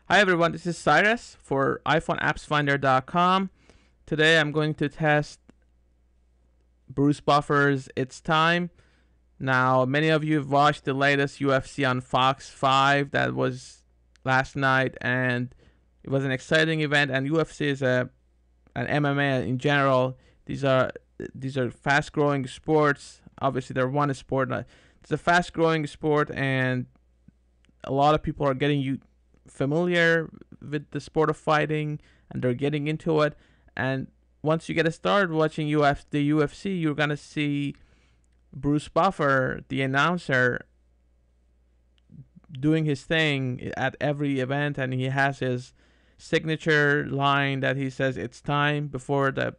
Hi everyone, this is Cyrus for iPhoneAppsFinder.com. Today I'm going to test Bruce Buffer's It's Time. Now, many of you have watched the latest UFC on Fox 5 that was last night, and it was an exciting event. And UFC is an MMA in general. These are fast-growing sports. Obviously, they're one sport. It's a fast-growing sport, and a lot of people are getting familiar with the sport of fighting, and they're getting into it. And once you get started watching the UFC, you're gonna see Bruce Buffer, the announcer, doing his thing at every event, and he has his signature line that he says "It's time" before the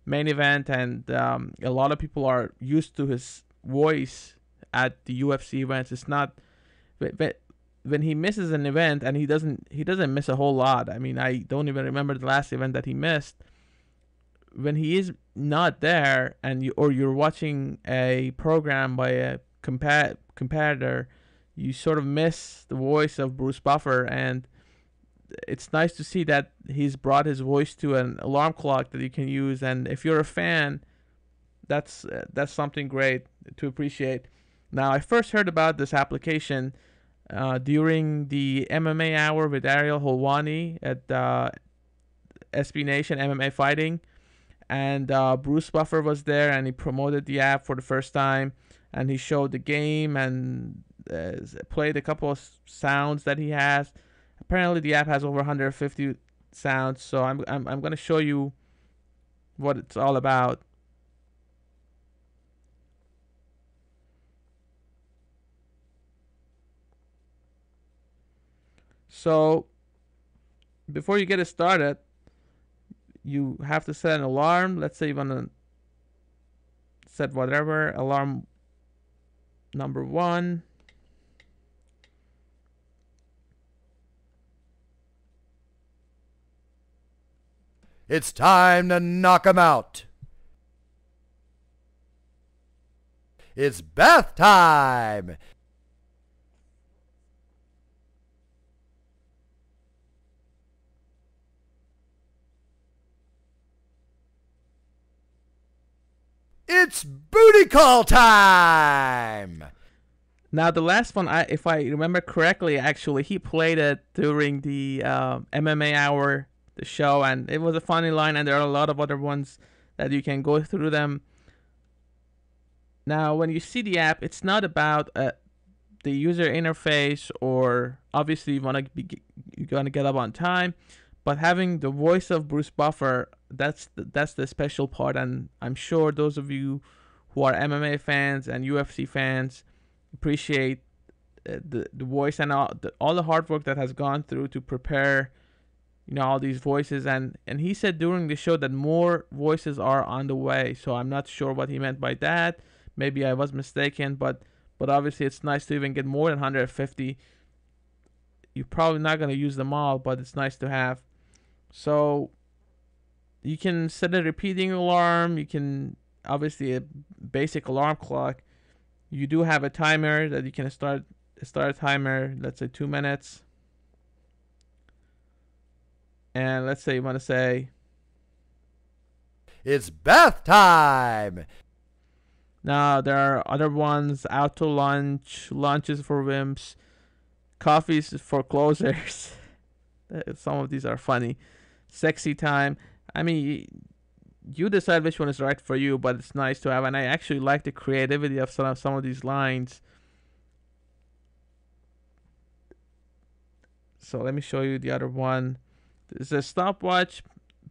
main event, and a lot of people are used to his voice at the UFC events. It's not, but when he misses an event, and he doesn't miss a whole lot. I mean, I don't even remember the last event that he missed. When he is not there, and you're watching a program by a competitor, you sort of miss the voice of Bruce Buffer, and it's nice to see that he's brought his voice to an alarm clock that you can use. And if you're a fan, that's something great to appreciate. Now, I first heard about this application during the MMA Hour with Ariel Holwani at SB Nation MMA Fighting, and Bruce Buffer was there, and he promoted the app for the first time, and he showed the game and played a couple of sounds that he has. Apparently, the app has over 150 sounds, so I'm going to show you what it's all about. So, before you get it started, you have to set an alarm. Let's say you want to set whatever alarm number 1. It's time to knock 'em out. It's bath time. It's booty call time. Now, the last one, if I remember correctly, actually, he played it during the MMA Hour, the show, and it was a funny line, and there are a lot of other ones that you can go through them. Now, when you see the app, it's not about the user interface, or obviously you're gonna get up on time, but having the voice of Bruce Buffer, that's the special part. And I'm sure those of you who are MMA fans and UFC fans appreciate the voice and all the hard work that has gone through to prepare all these voices. And he said during the show that more voices are on the way, so I'm not sure what he meant by that. Maybe I was mistaken, but obviously it's nice to even get more than 150. You're probably not going to use them all, but it's nice to have. So you can set a repeating alarm. You can, obviously, a basic alarm clock. You do have a timer that you can start a timer, let's say 2 minutes. And let's say you want to say it's bath time. Now, there are other ones: out to lunch, lunches for wimps, coffees for closers. Some of these are funny. Sexy time. I mean, you decide which one is right for you, but it's nice to have. And I actually like the creativity of some of these lines. So let me show you the other one. This is a stopwatch.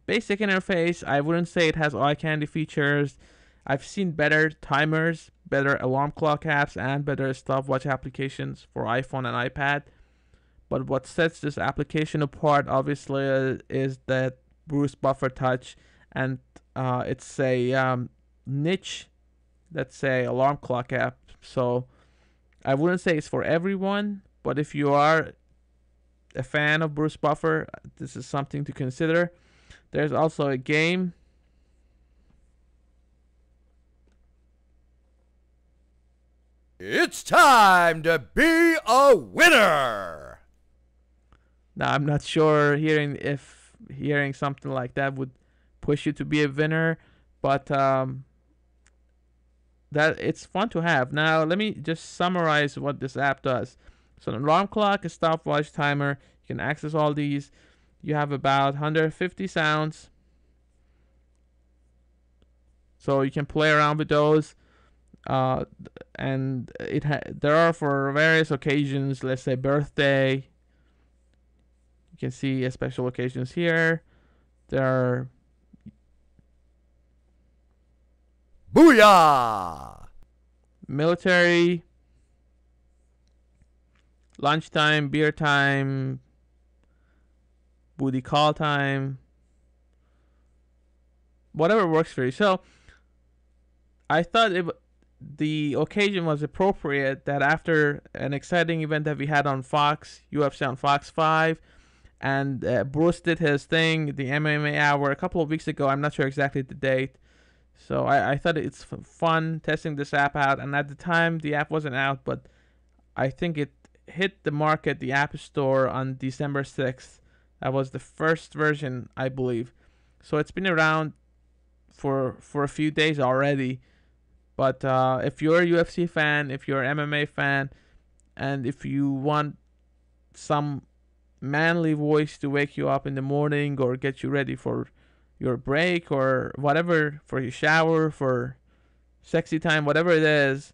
Basic interface. I wouldn't say it has eye candy features. I've seen better timers, better alarm clock apps, and better stopwatch applications for iPhone and iPad. But what sets this application apart, obviously, is that Bruce Buffer touch, and it's a niche, let's say, alarm clock app. So I wouldn't say it's for everyone, but if you are a fan of Bruce Buffer, this is something to consider. There's also a game. It's time to be a winner. Now I'm not sure if hearing something like that would push you to be a winner, but that it's fun to have. Now let me just summarize what this app does. So an alarm clock, a stopwatch, timer. You can access all these. You have about 150 sounds, so you can play around with those. And there are for various occasions. Let's say birthday. You can see special occasions here. There are Booyah! military, lunchtime, beer time, booty call time, whatever works for you. So I thought the occasion was appropriate that after an exciting event that we had on Fox, UFC on Fox 5, and Bruce did his thing, the MMA Hour, a couple of weeks ago. I'm not sure exactly the date. So I thought it's fun testing this app out. And at the time, the app wasn't out, but I think it hit the market, the App Store, on December 6th. That was the first version, I believe. So it's been around for a few days already. But if you're a UFC fan, if you're an MMA fan, and if you want some manly voice to wake you up in the morning or get you ready for your break or whatever, for your shower, for sexy time, whatever it is,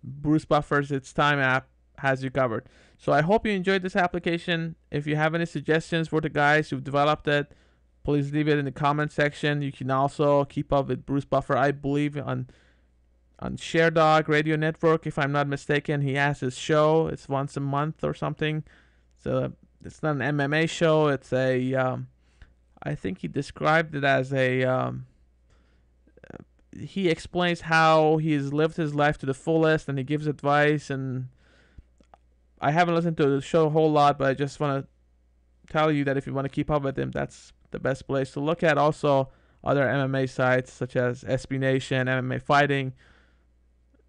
Bruce Buffer's It's Time app has you covered. So I hope you enjoyed this application. If you have any suggestions for the guys who've developed it, please leave it in the comment section. You can also keep up with Bruce Buffer, I believe, on ShareDog Radio Network, if I'm not mistaken. He has his show. It's once a month or something. So it's not an MMA show. It's a I think he described it as a he explains how he's lived his life to the fullest, and he gives advice. And I haven't listened to the show a whole lot, but I just want to tell you that if you want to keep up with him, that's the best place to look at. Also, other MMA sites such as SB Nation, MMA Fighting,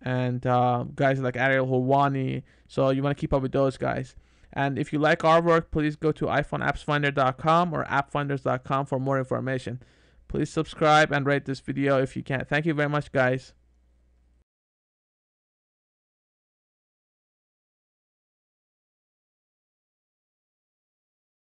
and guys like Ariel Hawani. So you want to keep up with those guys. And if you like our work, please go to iPhoneAppsFinder.com or appfinders.com for more information. Please subscribe and rate this video if you can. Thank you very much, guys.